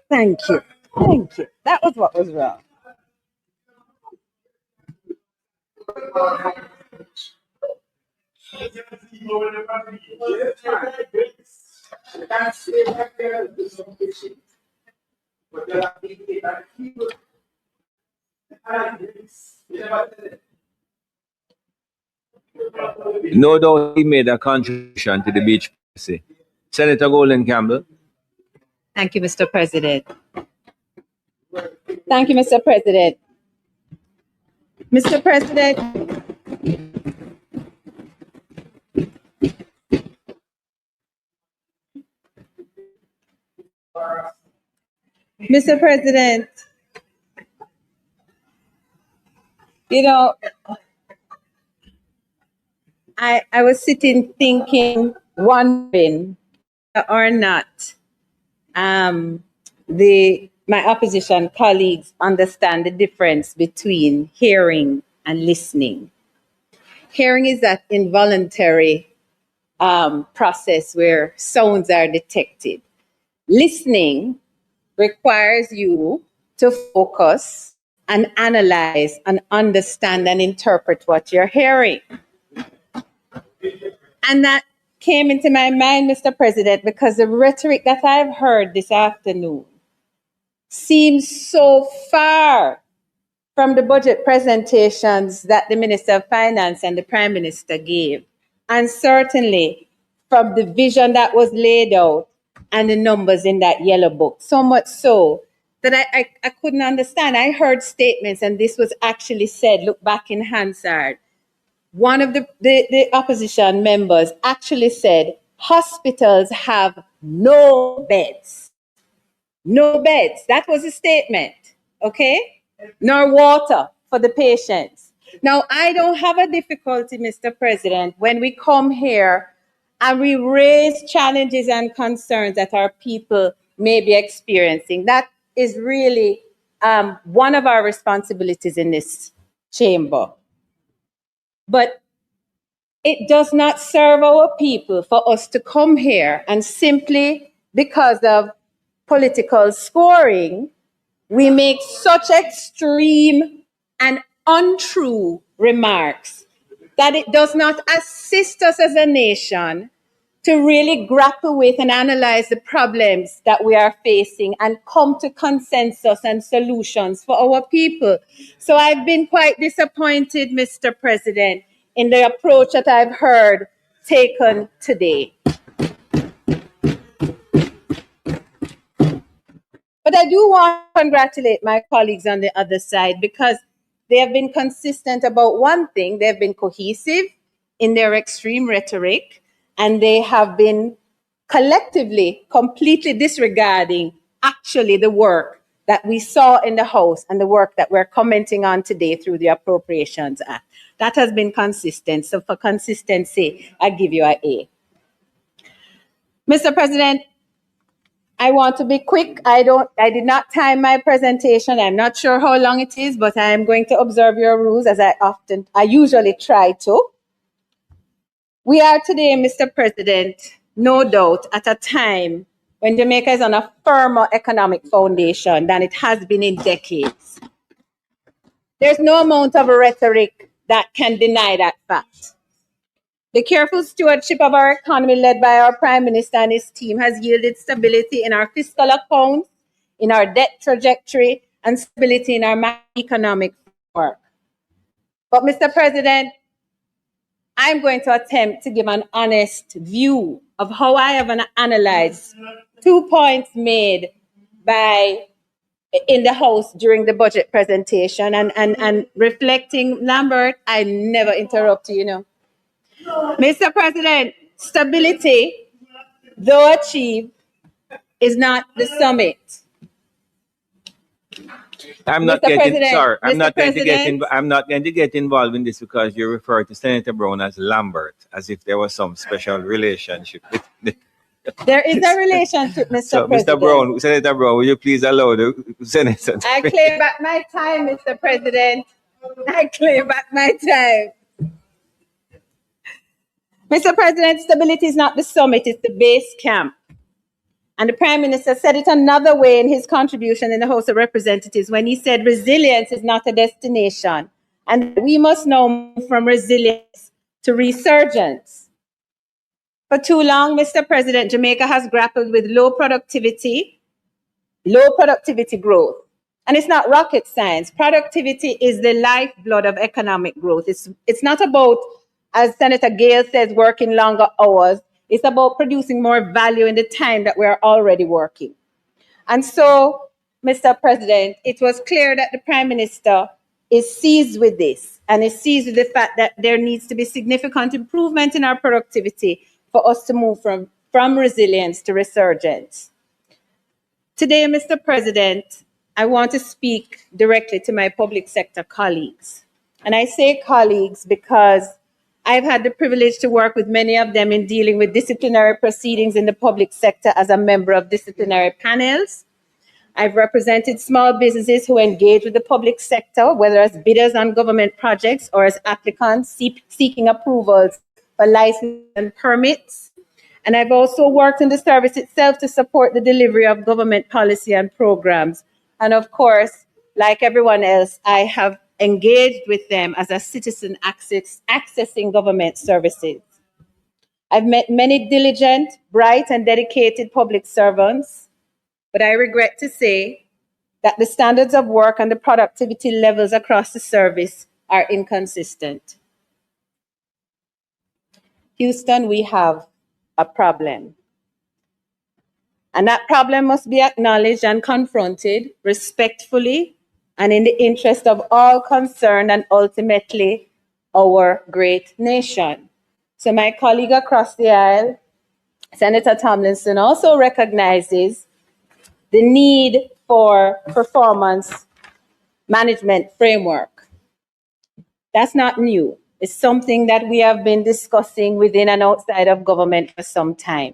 Thank you. Thank you. That was what was wrong. No doubt he made a contribution to the beach policy. Senator Golden Campbell. Thank you, Mr. President. Thank you, Mr. President. Mr. President, Mr. President, you know, I was sitting thinking, wondering or not my opposition colleagues understand the difference between hearing and listening. Hearing is that involuntary process where sounds are detected. Listening requires you to focus and analyze and understand and interpret what you're hearing. And that came into my mind, Mr. President, because the rhetoric that I've heard this afternoon seems so far from the budget presentations that the Minister of Finance and the Prime Minister gave, and certainly from the vision that was laid out and the numbers in that yellow book, so much so that I couldn't understand. I heard statements, and this was actually said, look back in Hansard. One of the opposition members actually said, hospitals have no beds. No beds. That was a statement, okay? Nor water for the patients. Now, I don't have a difficulty, Mr. President, when we come here and we raise challenges and concerns that our people may be experiencing. That is really one of our responsibilities in this chamber. But it does not serve our people for us to come here and simply because of political scoring, we make such extreme and untrue remarks that it does not assist us as a nation to really grapple with and analyze the problems that we are facing and come to consensus and solutions for our people. So I've been quite disappointed, Mr. President, in the approach that I've heard taken today. But I do want to congratulate my colleagues on the other side because they have been consistent about one thing. They've been cohesive in their extreme rhetoric, and they have been collectively completely disregarding actually the work that we saw in the House and the work that we're commenting on today through the Appropriations Act. That has been consistent. So for consistency, I give you an A. Mr. President, I want to be quick. I did not time my presentation. I'm not sure how long it is, but I am going to observe your rules as I usually try to. We are today, Mr. President, no doubt at a time when Jamaica is on a firmer economic foundation than it has been in decades. There's no amount of rhetoric that can deny that fact. The careful stewardship of our economy led by our Prime Minister and his team has yielded stability in our fiscal accounts, in our debt trajectory, and stability in our macroeconomic framework. But Mr. President, I'm going to attempt to give an honest view of how I have analyzed 2 points made in the House during the budget presentation and reflecting, Lambert, I never interrupt you, you know. Mr. President, stability, though achieved, is not the summit. I'm not going to get involved in this because you refer to Senator Brown as Lambert, as if there was some special relationship. There is a relationship, Mr. So, President. Mr. Brown, Senator Brown, will you please allow the senator? I claim back my time, Mr. President. I claim back my time. Mr. President, stability is not the summit, it's the base camp. And the Prime Minister said it another way in his contribution in the House of Representatives when he said resilience is not a destination and we must now move from resilience to resurgence. For too long, Mr. President, Jamaica has grappled with low productivity growth. And it's not rocket science. Productivity is the lifeblood of economic growth. It's not about, as Senator Gale says, working longer hours. It's about producing more value in the time that we're already working. And so, Mr. President, it was clear that the Prime Minister is seized with this and is seized with the fact that there needs to be significant improvement in our productivity for us to move from resilience to resurgence. Today, Mr. President, I want to speak directly to my public sector colleagues. And I say colleagues because I've had the privilege to work with many of them in dealing with disciplinary proceedings in the public sector as a member of disciplinary panels. I've represented small businesses who engage with the public sector, whether as bidders on government projects or as applicants seeking approvals for license and permits. And I've also worked in the service itself to support the delivery of government policy and programs. And of course, like everyone else, I have engaged with them as a citizen accessing government services. I've met many diligent, bright, and dedicated public servants, but I regret to say that the standards of work and the productivity levels across the service are inconsistent. Houston, we have a problem. And that problem must be acknowledged and confronted respectfully and in the interest of all concerned and ultimately our great nation. So my colleague across the aisle, Senator Tomlinson, also recognizes the need for performance management framework. That's not new. It's something that we have been discussing within and outside of government for some time.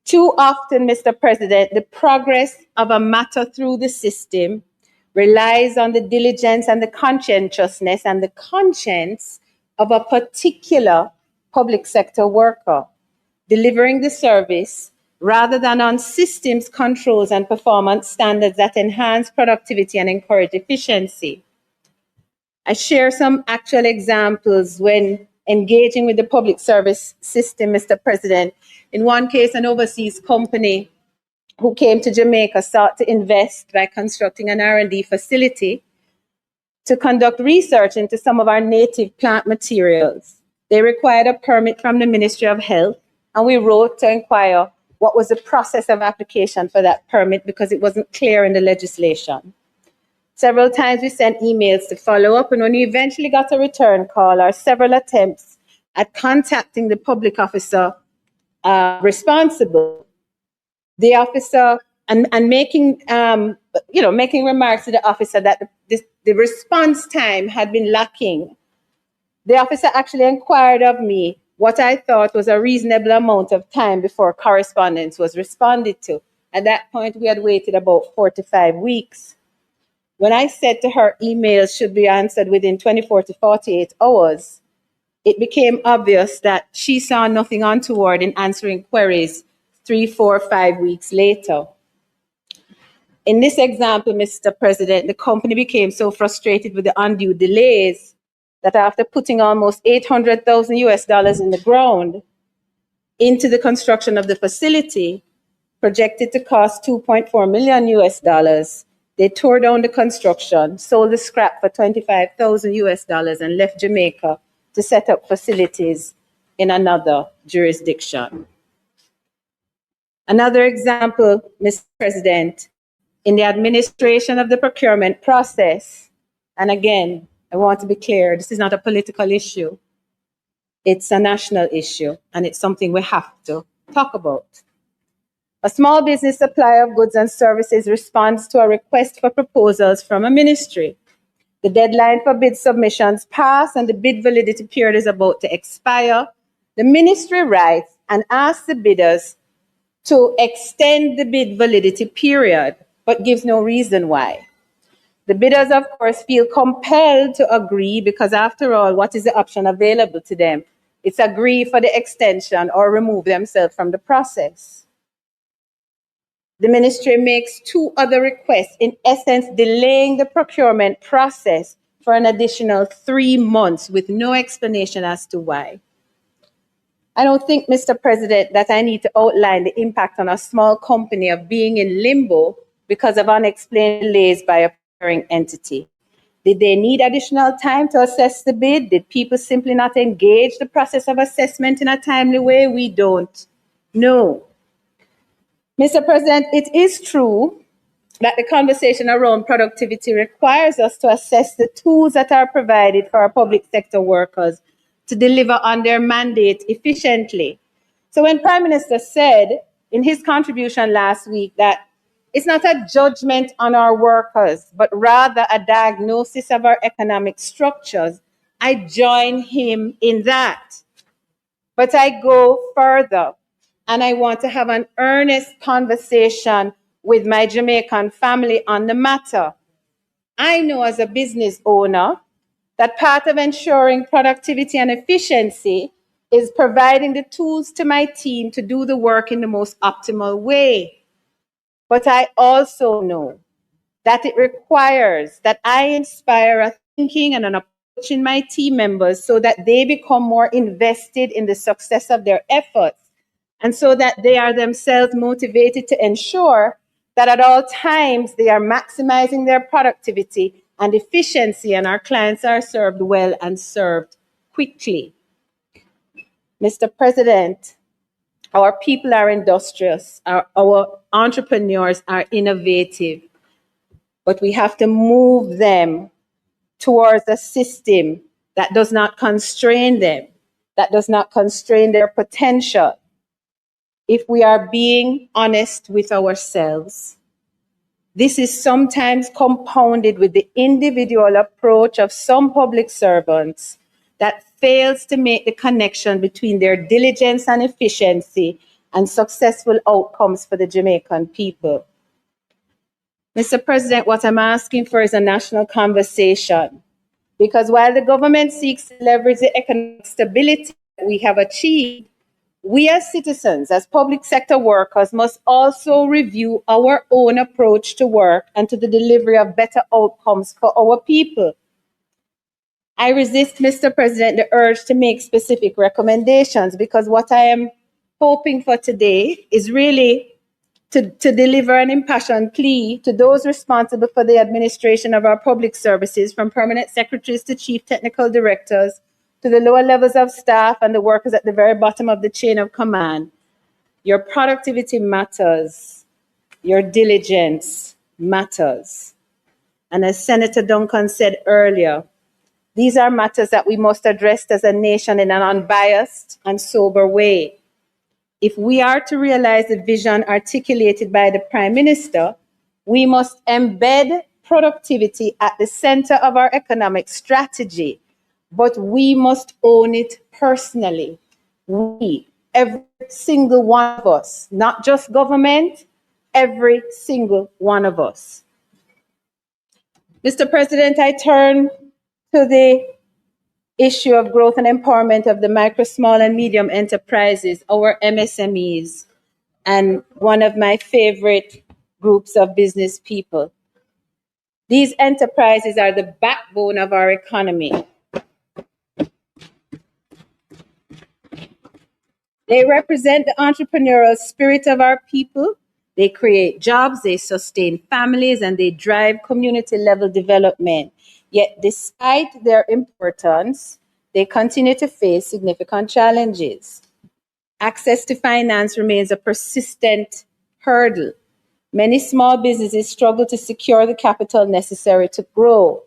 Too often, Mr. President, the progress of a matter through the system relies on the diligence and the conscientiousness and the conscience of a particular public sector worker delivering the service rather than on systems, controls, and performance standards that enhance productivity and encourage efficiency. I share some actual examples when engaging with the public service system, Mr. President. In one case, an overseas company who came to Jamaica sought to invest by constructing an R&D facility to conduct research into some of our native plant materials. They required a permit from the Ministry of Health, and we wrote to inquire what was the process of application for that permit because it wasn't clear in the legislation. Several times we sent emails to follow up, and when we eventually got a return call or several attempts at contacting the public officer responsible, the officer and making making remarks to the officer that the response time had been lacking. The officer actually inquired of me what I thought was a reasonable amount of time before correspondence was responded to. At that point, we had waited about 4 to 5 weeks. When I said to her emails should be answered within 24 to 48 hours, it became obvious that she saw nothing untoward in answering queries 3, 4, 5 weeks later. In this example, Mr. President, the company became so frustrated with the undue delays that after putting almost $800,000 in the ground into the construction of the facility, projected to cost $2.4 million, they tore down the construction, sold the scrap for $25,000 and left Jamaica to set up facilities in another jurisdiction. Another example, Mr. President, in the administration of the procurement process, and again, I want to be clear, this is not a political issue. It's a national issue, and it's something we have to talk about. A small business supplier of goods and services responds to a request for proposals from a ministry. The deadline for bid submissions passed, and the bid validity period is about to expire. The ministry writes and asks the bidders to extend the bid validity period, but gives no reason why. The bidders, of course, feel compelled to agree because, after all, what is the option available to them? It's agree for the extension or remove themselves from the process. The ministry makes two other requests, in essence, delaying the procurement process for an additional 3 months with no explanation as to why. I don't think, Mr. President, that I need to outline the impact on a small company of being in limbo because of unexplained delays by a procuring entity. Did they need additional time to assess the bid? Did people simply not engage the process of assessment in a timely way? We don't know. Mr. President, it is true that the conversation around productivity requires us to assess the tools that are provided for our public sector workers to deliver on their mandate efficiently. So when Prime Minister said in his contribution last week that it's not a judgment on our workers, but rather a diagnosis of our economic structures, I join him in that. But I go further, and I want to have an earnest conversation with my Jamaican family on the matter. I know as a business owner that part of ensuring productivity and efficiency is providing the tools to my team to do the work in the most optimal way. But I also know that it requires that I inspire a thinking and an approach in my team members so that they become more invested in the success of their efforts, and so that they are themselves motivated to ensure that at all times they are maximizing their productivity and efficiency, and our clients are served well and served quickly. Mr. President, our people are industrious, our entrepreneurs are innovative, but we have to move them towards a system that does not constrain them, that does not constrain their potential. If we are being honest with ourselves, this is sometimes compounded with the individual approach of some public servants that fails to make the connection between their diligence and efficiency and successful outcomes for the Jamaican people. Mr. President, what I'm asking for is a national conversation, because while the government seeks to leverage the economic stability that we have achieved, we as citizens, as public sector workers, must also review our own approach to work and to the delivery of better outcomes for our people. I resist, Mr. President, the urge to make specific recommendations, because what I am hoping for today is really to deliver an impassioned plea to those responsible for the administration of our public services, from permanent secretaries to chief technical directors, to the lower levels of staff and the workers at the very bottom of the chain of command. Your productivity matters. Your diligence matters. And as Senator Duncan said earlier, these are matters that we must address as a nation in an unbiased and sober way. If we are to realize the vision articulated by the Prime Minister, we must embed productivity at the center of our economic strategy, but we must own it personally. We, every single one of us, not just government, every single one of us. Mr. President, I turn to the issue of growth and empowerment of the micro, small, and medium enterprises, our MSMEs, and one of my favorite groups of business people. These enterprises are the backbone of our economy. They represent the entrepreneurial spirit of our people. They create jobs, they sustain families, and they drive community-level development. Yet, despite their importance, they continue to face significant challenges. Access to finance remains a persistent hurdle. Many small businesses struggle to secure the capital necessary to grow.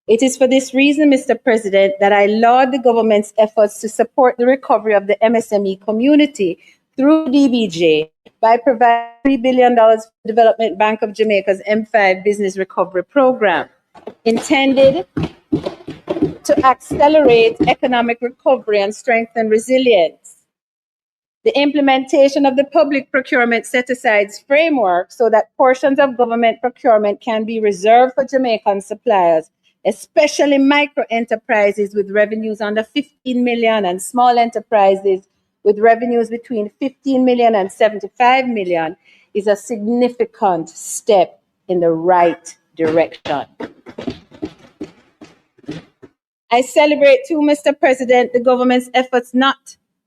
It is for this reason, Mr. President, that I laud the government's efforts to support the recovery of the MSME community through DBJ by providing $3 billion for the Development Bank of Jamaica's M5 Business Recovery Program, intended to accelerate economic recovery and strengthen resilience. The implementation of the public procurement set-asides framework so that portions of government procurement can be reserved for Jamaican suppliers, especially micro-enterprises with revenues under 15 million and small enterprises with revenues between 15 million and 75 million, is a significant step in the right direction. I celebrate too, Mr. President, the government's efforts to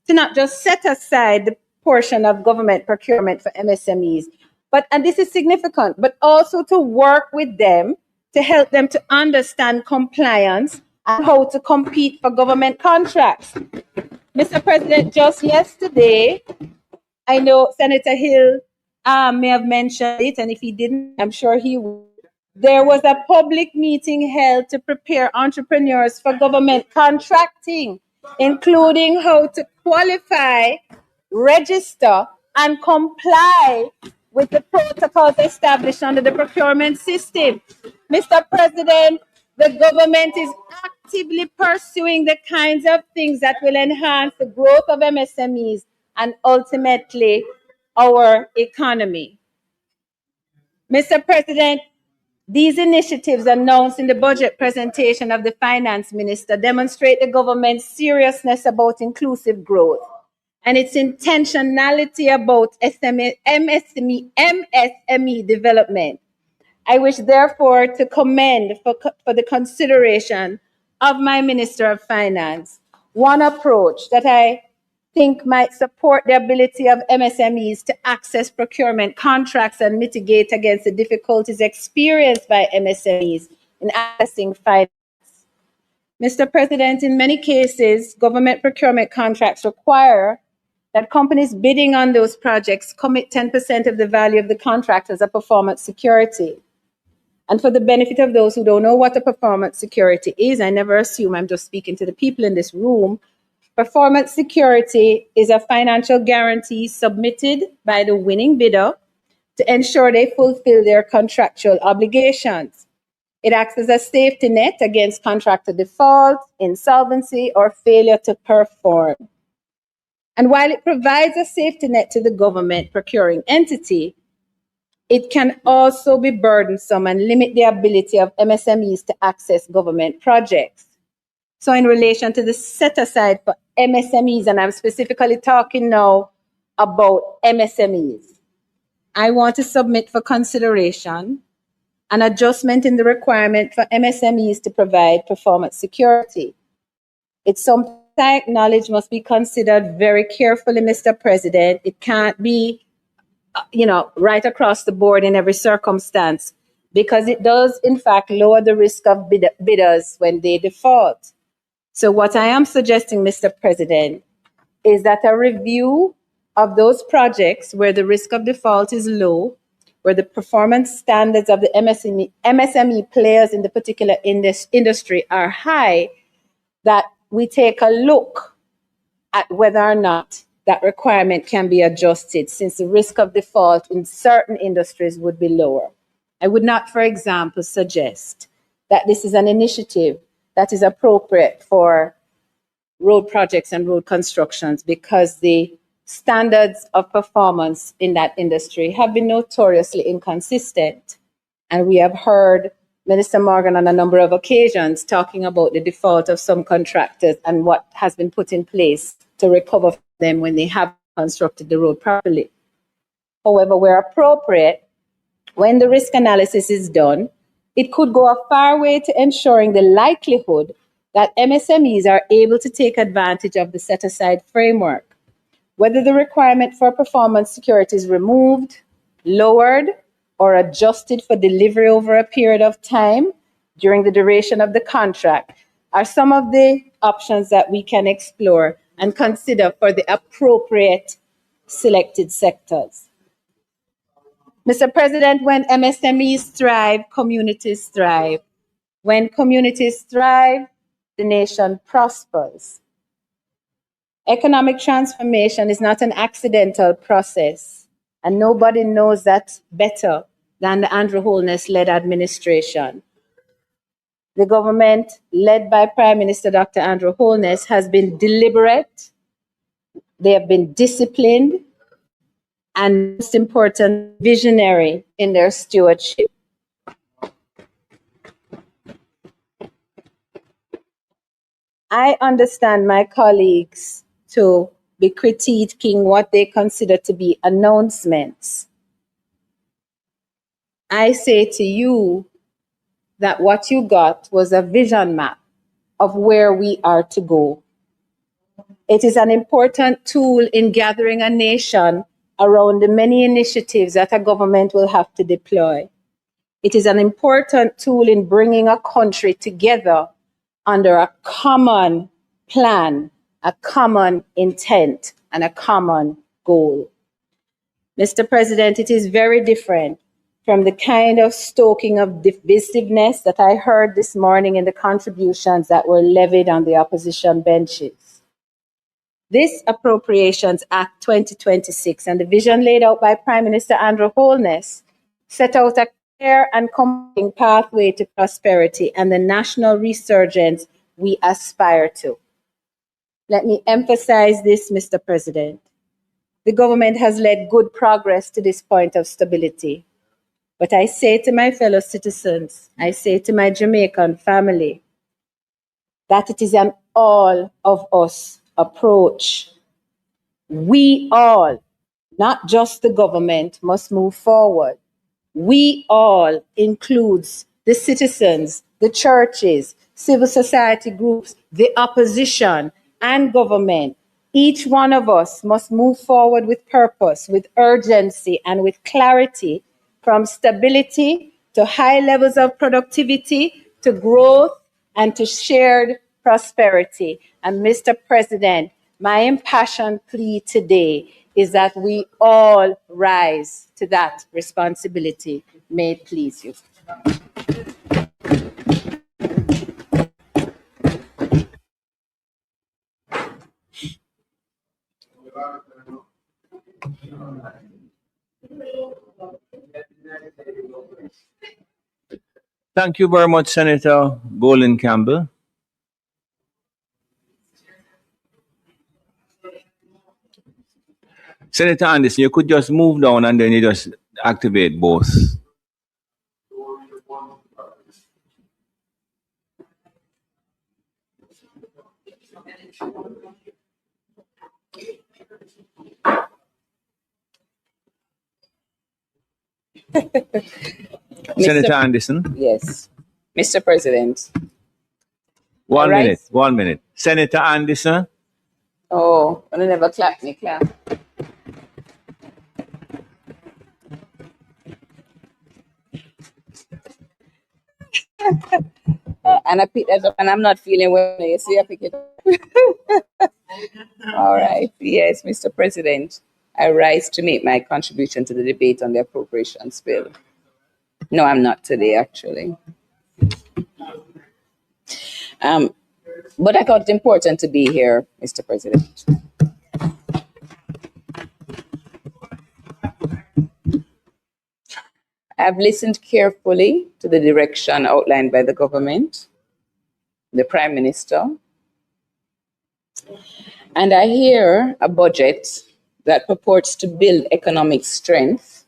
not just set aside the portion of government procurement for MSMEs, and this is significant, but also to work with them to help them to understand compliance and how to compete for government contracts. Mr. President, just yesterday, I know Senator Hill may have mentioned it, and if he didn't, I'm sure he would. There was a public meeting held to prepare entrepreneurs for government contracting, including how to qualify, register, and comply with the protocols established under the procurement system. Mr. President, the government is actively pursuing the kinds of things that will enhance the growth of MSMEs and ultimately our economy. Mr. President, these initiatives announced in the budget presentation of the finance minister demonstrate the government's seriousness about inclusive growth and its intentionality about MSME development. I wish, therefore, to commend for the consideration of my Minister of Finance one approach that I think might support the ability of MSMEs to access procurement contracts and mitigate against the difficulties experienced by MSMEs in accessing finance. Mr. President, in many cases, government procurement contracts require that companies bidding on those projects commit 10% of the value of the contract as a performance security. And for the benefit of those who don't know what a performance security is, I never assume, I'm just speaking to the people in this room. Performance security is a financial guarantee submitted by the winning bidder to ensure they fulfill their contractual obligations. It acts as a safety net against contractor default, insolvency, or failure to perform. And while it provides a safety net to the government procuring entity, it can also be burdensome and limit the ability of MSMEs to access government projects. So in relation to the set aside for MSMEs, and I'm specifically talking now about MSMEs, I want to submit for consideration an adjustment in the requirement for MSMEs to provide performance security. It's something I acknowledge must be considered very carefully, Mr. President. It can't be, right across the board in every circumstance, because it does, in fact, lower the risk of bidders when they default. So what I am suggesting, Mr. President, is that a review of those projects where the risk of default is low, where the performance standards of the MSME players in the particular industry are high, that we take a look at whether or not that requirement can be adjusted, since the risk of default in certain industries would be lower. I would not, for example, suggest that this is an initiative that is appropriate for road projects and road constructions, because the standards of performance in that industry have been notoriously inconsistent. And we have heard Minister Morgan on a number of occasions talking about the default of some contractors and what has been put in place to recover them when they have constructed the road properly. However, where appropriate, when the risk analysis is done, it could go a far way to ensuring the likelihood that MSMEs are able to take advantage of the set-aside framework. Whether the requirement for performance security is removed, lowered, or adjusted for delivery over a period of time during the duration of the contract are some of the options that we can explore and consider for the appropriate selected sectors. Mr. President, when MSMEs thrive, communities thrive. When communities thrive, the nation prospers. Economic transformation is not an accidental process, and nobody knows that better than the Andrew Holness-led administration. The government, led by Prime Minister Dr. Andrew Holness, has been deliberate, they have been disciplined, and most important, visionary in their stewardship. I understand my colleagues to be critiquing what they consider to be announcements. I say to you that what you got was a vision map of where we are to go. It is an important tool in gathering a nation around the many initiatives that a government will have to deploy. It is an important tool in bringing a country together under a common plan, a common intent, and a common goal. Mr. President, it is very different from the kind of stoking of divisiveness that I heard this morning in the contributions that were levied on the opposition benches. This Appropriations Act 2026 and the vision laid out by Prime Minister Andrew Holness set out a clear and compelling pathway to prosperity and the national resurgence we aspire to. Let me emphasize this, Mr. President. The government has led good progress to this point of stability. But I say to my fellow citizens, I say to my Jamaican family, that it is an all of us approach. We all, not just the government, must move forward. We all includes the citizens, the churches, civil society groups, the opposition, and government. Each one of us must move forward with purpose, with urgency, and with clarity, from stability to high levels of productivity, to growth, and to shared prosperity. And Mr. President, my impassioned plea today is that we all rise to that responsibility. May it please you. Thank you very much, Senator Golden Campbell. Senator Anderson, you could just move down and then you just activate both. Senator Anderson. Yes. Mr. President. 1 minute, 1 minute. Senator Anderson. Oh, I never clap me, clap. And I pick that up and I'm not feeling well. You see, I pick it up. All right. Yes, Mr. President, I rise to make my contribution to the debate on the appropriations bill. No, I'm not today, actually. But I thought it important to be here, Mr. President. I've listened carefully to the direction outlined by the government, the Prime Minister, and I hear a budget that purports to build economic strength,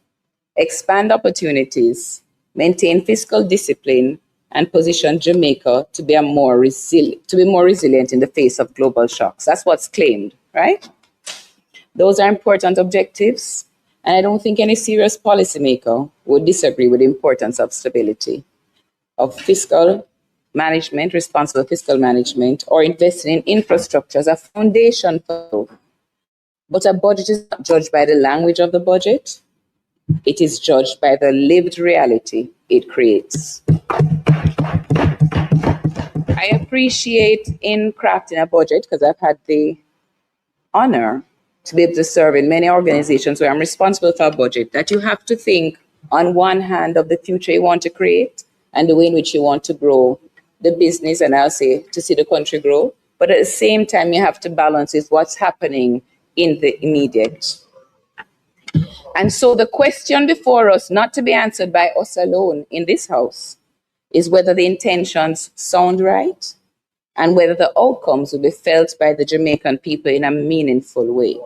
expand opportunities, maintain fiscal discipline, and position Jamaica to be more resilient in the face of global shocks. That's what's claimed, right? Those are important objectives, and I don't think any serious policymaker would disagree with the importance of stability, of fiscal management, responsible fiscal management, or investing in infrastructure as a foundation for growth. But a budget is not judged by the language of the budget. It is judged by the lived reality it creates. I appreciate in crafting a budget, because I've had the honor to be able to serve in many organizations where I'm responsible for a budget, that you have to think on one hand of the future you want to create and the way in which you want to grow the business, and I'll say to see the country grow. But at the same time, you have to balance with what's happening in the immediate. And so the question before us, not to be answered by us alone in this house, is whether the intentions sound right and whether the outcomes will be felt by the Jamaican people in a meaningful way.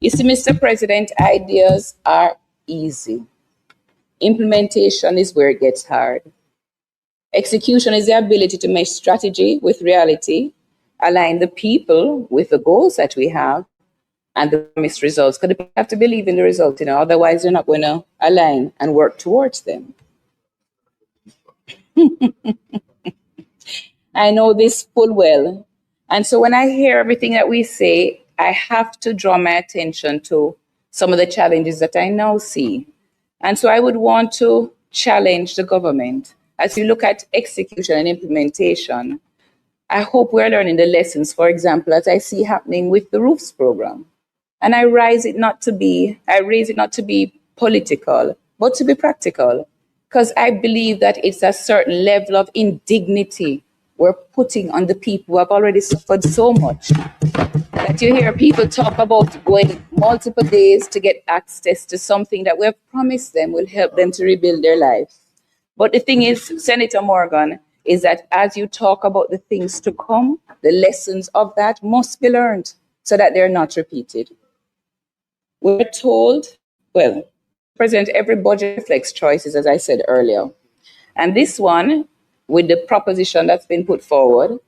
You see, Mr. President, ideas are easy. Implementation is where it gets hard. Execution is the ability to mesh strategy with reality, align the people with the goals that we have, and the promised results. Because people have to believe in the results, otherwise they're not going to align and work towards them. I know this full well. And so when I hear everything that we say, I have to draw my attention to some of the challenges that I now see. And so I would want to challenge the government. As you look at execution and implementation, I hope we're learning the lessons, for example, as I see happening with the roofs program. And I raise it not to be political, but to be practical. Because I believe that it's a certain level of indignity we're putting on the people who have already suffered so much. That you hear people talk about going multiple days to get access to something that we have promised them will help them to rebuild their lives. But the thing is, Senator Morgan, is that as you talk about the things to come, the lessons of that must be learned so that they're not repeated. We're told, well, President, every budget reflects choices, as I said earlier. And this one, with the proposition that's been put forward,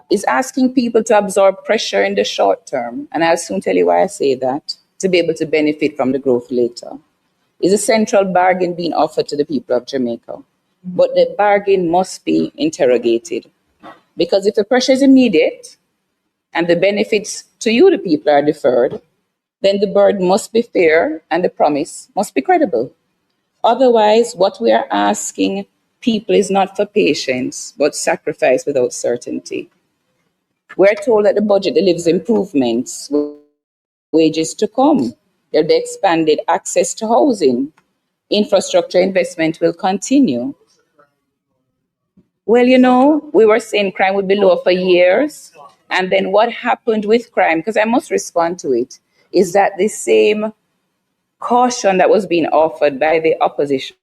is asking people to absorb pressure in the short term. And I'll soon tell you why I say that, to be able to benefit from the growth later. Is a central bargain being offered to the people of Jamaica. But the bargain must be interrogated. Because if the pressure is immediate and the benefits to you, the people, are deferred, then the burden must be fair and the promise must be credible. Otherwise, what we are asking people is not for patience, but sacrifice without certainty. We're told that the budget delivers improvements, wages to come. There'll be expanded access to housing. Infrastructure investment will continue. Well, we were saying crime would be low for years. And then what happened with crime, because I must respond to it, is that the same caution that was being offered by the opposition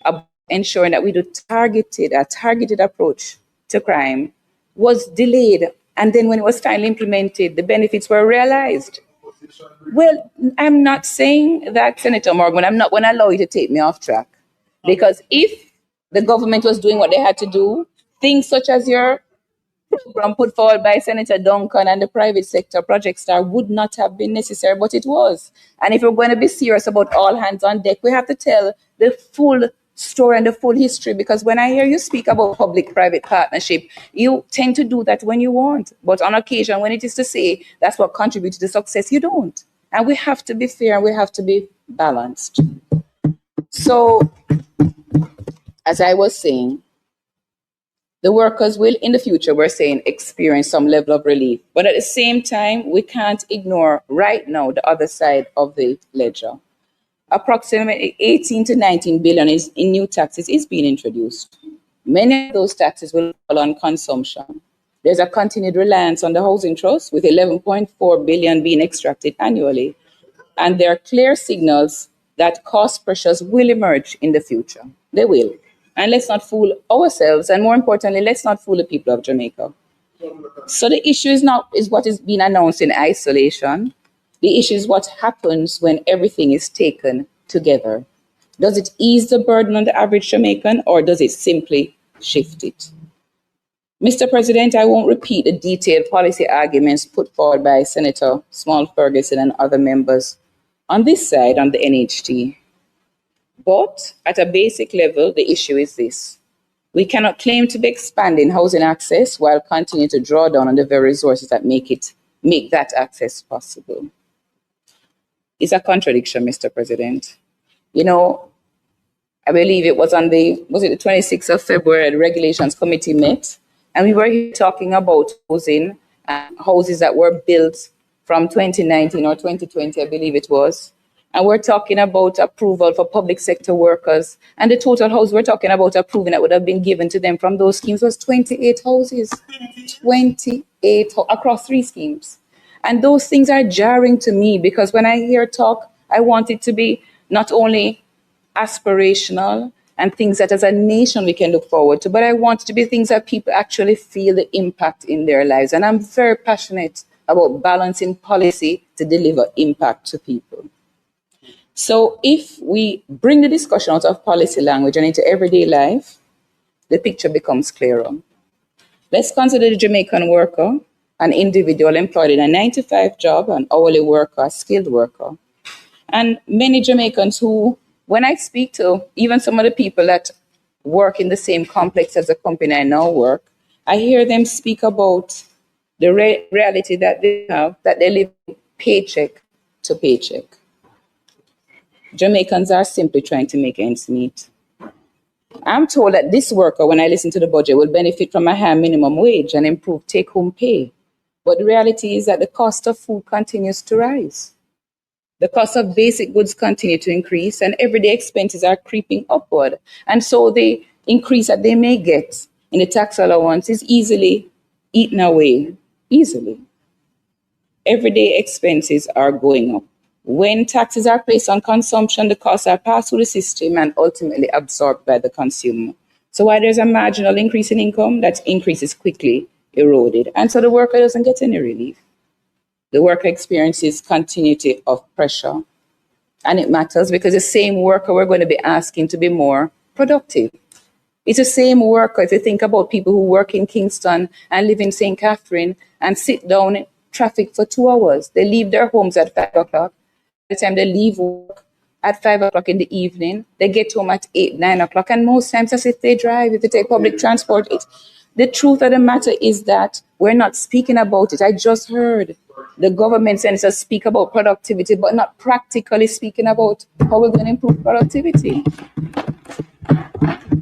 about ensuring that we do a targeted approach to crime was delayed. And then when it was finally implemented, the benefits were realized. Well, I'm not saying that, Senator Morgan, I'm not going to allow you to take me off track. Because if the government was doing what they had to do, things such as your program put forward by Senator Duncan and the private sector, Project Star, would not have been necessary, but it was. And if we're going to be serious about all hands on deck, we have to tell the full story and the full history, because when I hear you speak about public-private partnership, you tend to do that when you want. But on occasion, when it is to say that's what contributes to success, you don't. And we have to be fair and we have to be balanced. So, as I was saying, the workers will, in the future, we're saying, experience some level of relief. But at the same time, we can't ignore right now the other side of the ledger. Approximately 18 to 19 billion in new taxes is being introduced. Many of those taxes will fall on consumption. There's a continued reliance on the housing trust, with 11.4 billion being extracted annually. And there are clear signals that cost pressures will emerge in the future. They will. And let's not fool ourselves. And more importantly, let's not fool the people of Jamaica. So the issue is what is being announced in isolation. The issue is what happens when everything is taken together. Does it ease the burden on the average Jamaican, or does it simply shift it? Mr. President, I won't repeat the detailed policy arguments put forward by Senator Small Ferguson and other members on this side, on the NHT. But at a basic level, the issue is this. We cannot claim to be expanding housing access while continuing to draw down on the very resources that make that access possible. It's a contradiction, Mr. President. I believe it was the 26th of February, the Regulations Committee met, and we were here talking about housing, houses that were built from 2019 or 2020, I believe it was. And we're talking about approval for public sector workers. And the total house we're talking about approving that would have been given to them from those schemes was 28 houses. 28 across 3 schemes. And those things are jarring to me, because when I hear talk, I want it to be not only aspirational and things that as a nation we can look forward to. But I want it to be things that people actually feel the impact in their lives. And I'm very passionate about balancing policy to deliver impact to people. So if we bring the discussion out of policy language and into everyday life, the picture becomes clearer. Let's consider the Jamaican worker, an individual employed in a 9-to-5 job, an hourly worker, a skilled worker. And many Jamaicans who, when I speak to even some of the people that work in the same complex as the company I now work, I hear them speak about the reality that they have, that they live paycheck to paycheck. Jamaicans are simply trying to make ends meet. I'm told that this worker, when I listen to the budget, will benefit from a higher minimum wage and improve take-home pay. But the reality is that the cost of food continues to rise. The cost of basic goods continue to increase, and everyday expenses are creeping upward. And so the increase that they may get in the tax allowance is easily eaten away, easily. Everyday expenses are going up. When taxes are placed on consumption, the costs are passed through the system and ultimately absorbed by the consumer. So while there's a marginal increase in income, that increase is quickly eroded. And so the worker doesn't get any relief. The worker experiences continuity of pressure. And it matters because the same worker we're going to be asking to be more productive. It's the same worker, if you think about people who work in Kingston and live in St. Catherine and sit down in traffic for 2 hours. They leave their homes at 5 o'clock. By the time they leave work at 5 o'clock in the evening, they get home at 8, 9 o'clock. And most times, as if they drive, if they take public transport, the truth of the matter is that we're not speaking about it. I just heard the government senators speak about productivity, but not practically speaking about how we're going to improve productivity.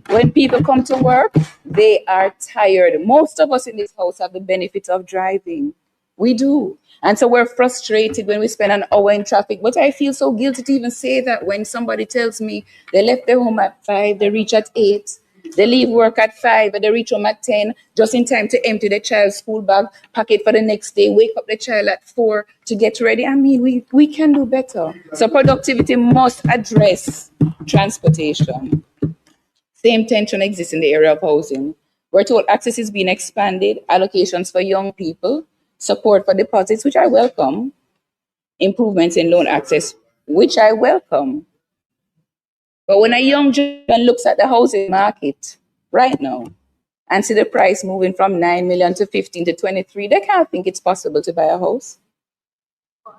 When people come to work, they are tired. Most of us in this house have the benefit of driving. We do. And so we're frustrated when we spend an hour in traffic. But I feel so guilty to even say that when somebody tells me they left their home at 5, they reach at 8. They leave work at 5 and they reach home at 10, just in time to empty the child's school bag, pack it for the next day, wake up the child at 4 to get ready. I mean, we can do better. So productivity must address transportation. Same tension exists in the area of housing. We're told access is being expanded, allocations for young people, support for deposits, which I welcome, improvements in loan access, which I welcome. But when a young Jamaican looks at the housing market right now and see the price moving from 9 million to 15 to 23, they can't think it's possible to buy a house.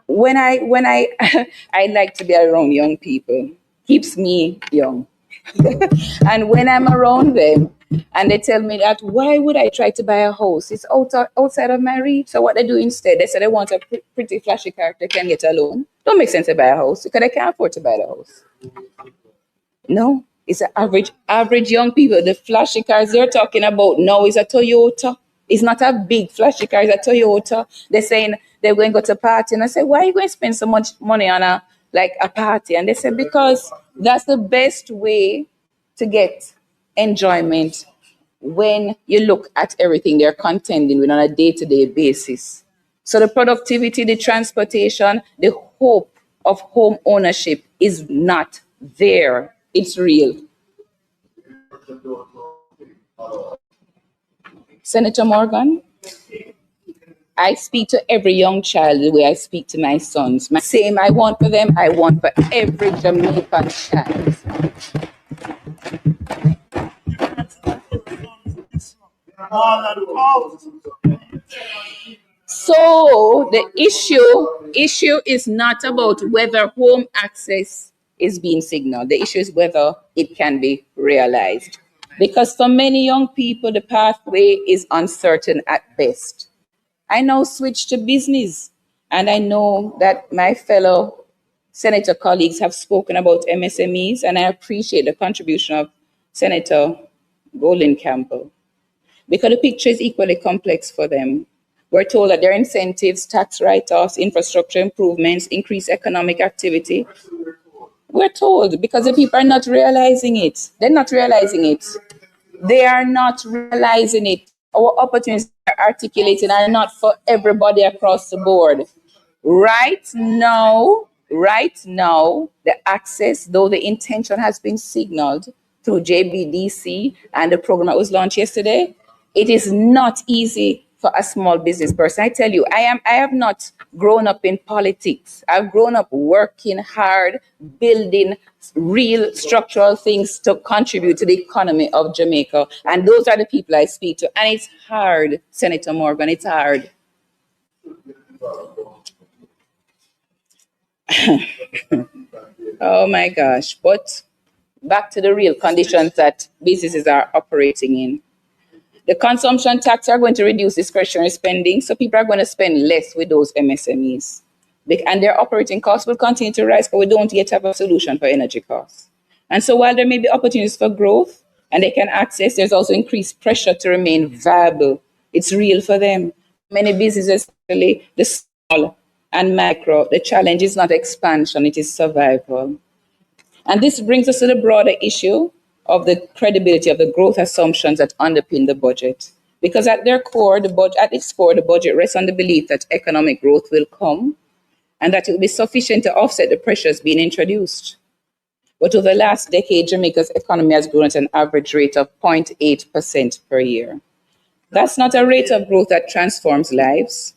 When I I like to be around young people, keeps me young. And when I'm around them and they tell me that, why would I try to buy a house? It's outside of my reach. So what they do instead, they say they want a pretty flashy car, they can get a loan. Don't make sense to buy a house because they can't afford to buy the house. No, it's an average young people. The flashy cars they're talking about now is a Toyota. It's not a big flashy car, it's a Toyota. They're saying they're going to go to a party. And I say, why are you going to spend so much money on a party? And they say, because that's the best way to get enjoyment when you look at everything they're contending with on a day-to-day basis. So the productivity, the transportation, the hope of home ownership is not there. It's real. Senator Morgan, I speak to every young child the way I speak to my sons. The same I want for them, I want for every Jamaican child. So the issue is not about whether home access is being signaled. The issue is whether it can be realized. Because for many young people, the pathway is uncertain at best. I now switch to business, and I know that my fellow senator colleagues have spoken about MSMEs, and I appreciate the contribution of Senator Golden Campbell, because the picture is equally complex for them. We're told that their incentives, tax write-offs, infrastructure improvements, increased economic activity. We're told because the people are not realizing it. They're not realizing it. They are not realizing it. Our opportunities are articulated are not for everybody across the board. Right now, the access, though the intention has been signaled, through JBDC and the program that was launched yesterday. It is not easy for a small business person. I tell you, I have not grown up in politics. I've grown up working hard, building real structural things to contribute to the economy of Jamaica. And those are the people I speak to. And it's hard, Senator Morgan, it's hard. Oh my gosh. But back to the real conditions that businesses are operating in. The consumption tax are going to reduce discretionary spending, so people are going to spend less with those MSMEs. And their operating costs will continue to rise, but we don't yet have a solution for energy costs. And so while there may be opportunities for growth and they can access, there's also increased pressure to remain viable. It's real for them. Many businesses, especially the small and micro, the challenge is not expansion, it is survival. And this brings us to the broader issue of the credibility of the growth assumptions that underpin the budget. Because at its core, the budget rests on the belief that economic growth will come and that it will be sufficient to offset the pressures being introduced. But over the last decade, Jamaica's economy has grown at an average rate of 0.8% per year. That's not a rate of growth that transforms lives.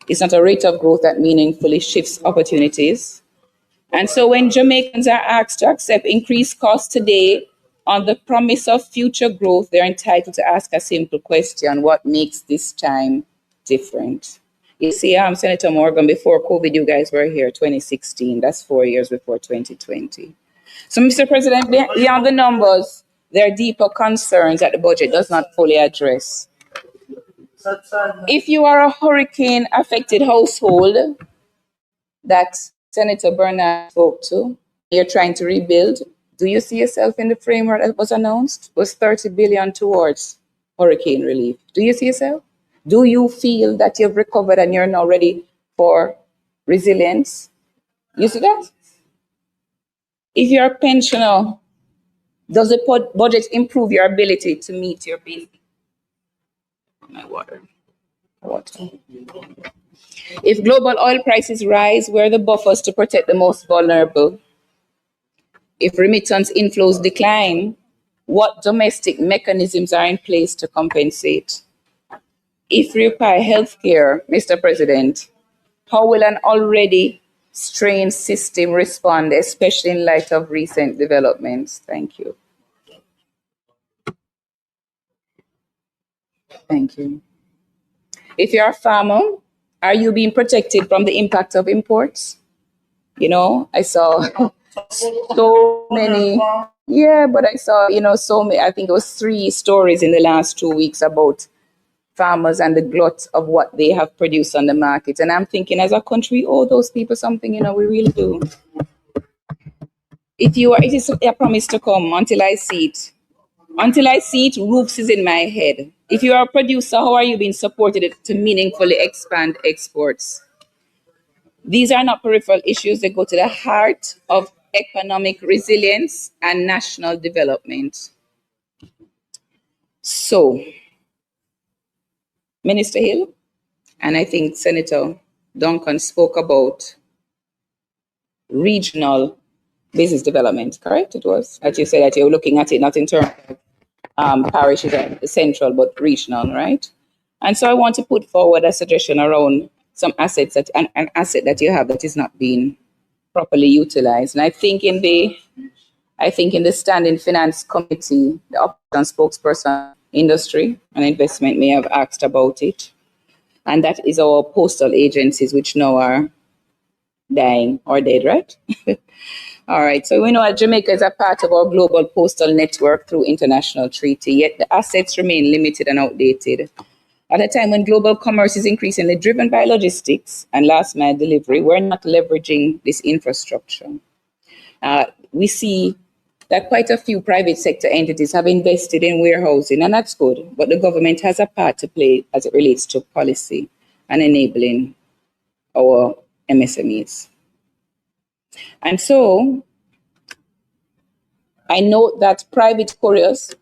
It's not a rate of growth that meaningfully shifts opportunities. And so when Jamaicans are asked to accept increased costs today on the promise of future growth, they're entitled to ask a simple question: what makes this time different? You see, Senator Morgan, before COVID, you guys were here, 2016. That's 4 years before 2020. So, Mr. President, beyond the numbers, there are deeper concerns that the budget does not fully address. If you are a hurricane-affected household that Senator Bernard spoke to, you're trying to rebuild, do you see yourself in the framework that was announced? It was 30 billion towards hurricane relief. Do you see yourself? Do you feel that you've recovered and you're now ready for resilience? You see that? If you're a pensioner, does the budget improve your ability to meet your basic? My water. If global oil prices rise, where are the buffers to protect the most vulnerable? If remittance inflows decline, what domestic mechanisms are in place to compensate? If we require healthcare, Mr. President, how will an already strained system respond, especially in light of recent developments? Thank you. Thank you. If you're a farmer, are you being protected from the impact of imports? You know, I saw so many. Yeah, but I saw, so many. I think it was 3 stories in the last 2 weeks about farmers and the glut of what they have produced on the market. And I'm thinking, as a country, we owe those people something, we really do. It is a promise to come until I see it. Until I see it, roofs is in my head. If you are a producer, how are you being supported to meaningfully expand exports? These are not peripheral issues. They go to the heart of economic resilience and national development. So, Minister Hill, and I think Senator Duncan spoke about regional business development, correct? It was, as you said, that you're looking at it not in terms of parishes and the central, but regional, right? And so I want to put forward a suggestion around some assets that an asset that you have that is not being properly utilized. And I think in the Standing Finance Committee, the opposition spokesperson, industry and investment may have asked about it. And that is our postal agencies, which now are dying or dead, right? All right, so we know that Jamaica is a part of our global postal network through international treaty, yet the assets remain limited and outdated. At a time when global commerce is increasingly driven by logistics and last mile delivery, we're not leveraging this infrastructure. We see that quite a few private sector entities have invested in warehousing, and that's good, but the government has a part to play as it relates to policy and enabling our MSMEs. And so I know that private couriers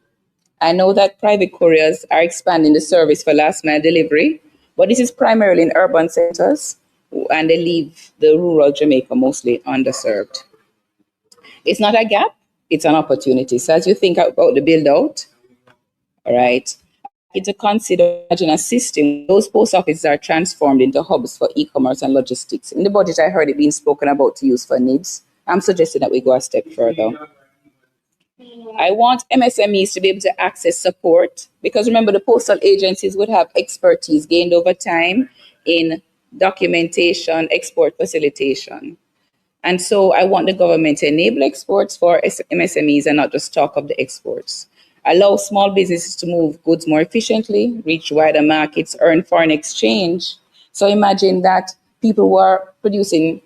are expanding the service for last mile delivery, but this is primarily in urban centers, and they leave the rural Jamaica mostly underserved. It's not a gap, it's an opportunity. So as you think about the build out, all right, you to consider a system. Those post offices are transformed into hubs for e-commerce and logistics. In the budget, I heard it being spoken about to use for needs. I'm suggesting that we go a step further. I want MSMEs to be able to access support, because remember, the postal agencies would have expertise gained over time in documentation, export facilitation. And so I want the government to enable exports for MSMEs and not just talk of the exports. Allow small businesses to move goods more efficiently, reach wider markets, earn foreign exchange. So imagine that people who are producing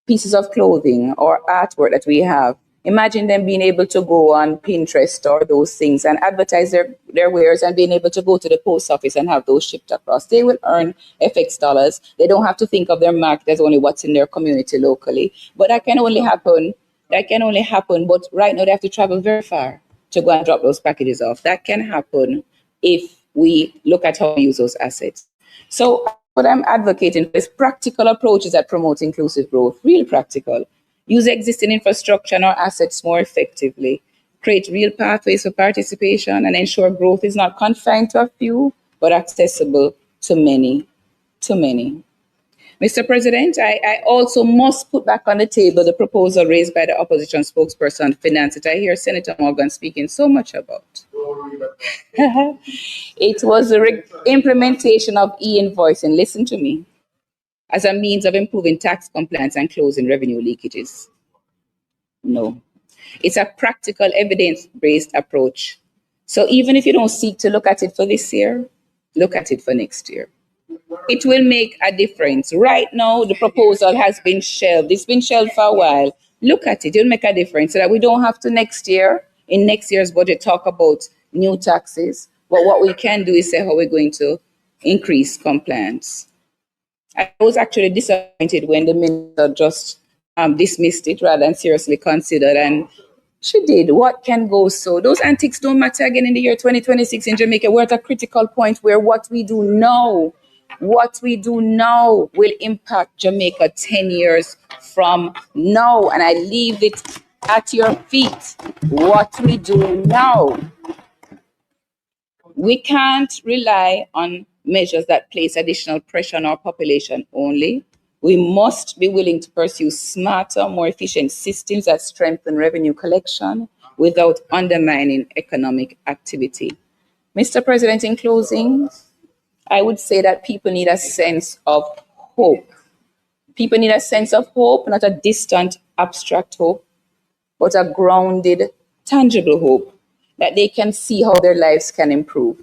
pieces of clothing or artwork that we have, imagine them being able to go on Pinterest or those things and advertise their wares and being able to go to the post office and have those shipped across. They will earn FX dollars. They don't have to think of their market as only what's in their community locally. But that can only happen. But right now they have to travel very far to go and drop those packages off. That can happen if we look at how we use those assets. So what I'm advocating for is practical approaches that promote inclusive growth, real practical. Use existing infrastructure and our assets more effectively. Create real pathways for participation and ensure growth is not confined to a few, but accessible to many, to many. Mr. President, I also must put back on the table the proposal raised by the opposition spokesperson on finance that I hear Senator Morgan speaking so much about. It was the implementation of e-invoicing, listen to me, as a means of improving tax compliance and closing revenue leakages. No, it's a practical evidence-based approach. So even if you don't seek to look at it for this year, look at it for next year. It will make a difference. Right now, the proposal has been shelved. It's been shelved for a while. Look at it. It'll make a difference so that we don't have to next year, in next year's budget, talk about new taxes. But what we can do is say how we're going to increase compliance. I was actually disappointed when the minister just dismissed it rather than seriously considered. And she did. What can go so? Those antics don't matter again in the year 2026 in Jamaica. We're at a critical point where what we do now will impact Jamaica 10 years from now. And I leave it at your feet. What we do now. We can't rely on measures that place additional pressure on our population only. We must be willing to pursue smarter, more efficient systems that strengthen revenue collection without undermining economic activity. Mr. President, in closing, I would say that people need a sense of hope. People need a sense of hope, not a distant, abstract hope, but a grounded, tangible hope that they can see how their lives can improve.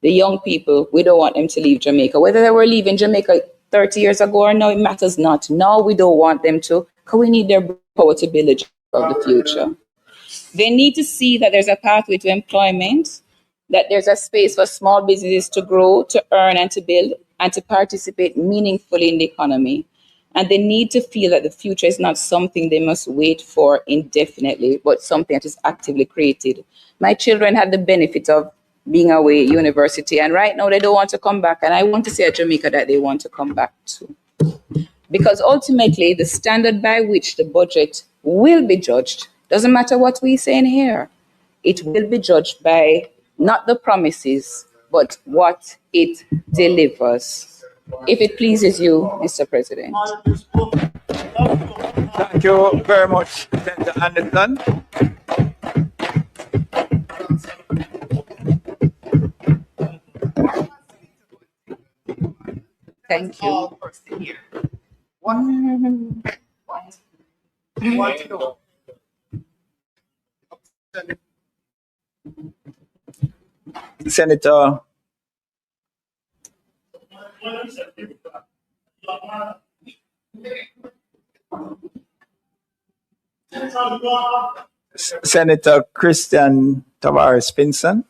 The young people, we don't want them to leave Jamaica. Whether they were leaving Jamaica 30 years ago or now, it matters not. Now we don't want them to, because we need their power to build a job of the future. They need to see that there's a pathway to employment, that there's a space for small businesses to grow, to earn and to build, and to participate meaningfully in the economy. And they need to feel that the future is not something they must wait for indefinitely, but something that is actively created. My children had the benefit of being away at university, and right now they don't want to come back. And I want to say at Jamaica that they want to come back too. Because ultimately, the standard by which the budget will be judged, doesn't matter what we say in here, it will be judged by not the promises, but what it delivers. If it pleases you, Mr. President. Thank you very much, Senator Anderson. Thank you. Senator Senator Christian Tavares Pinson.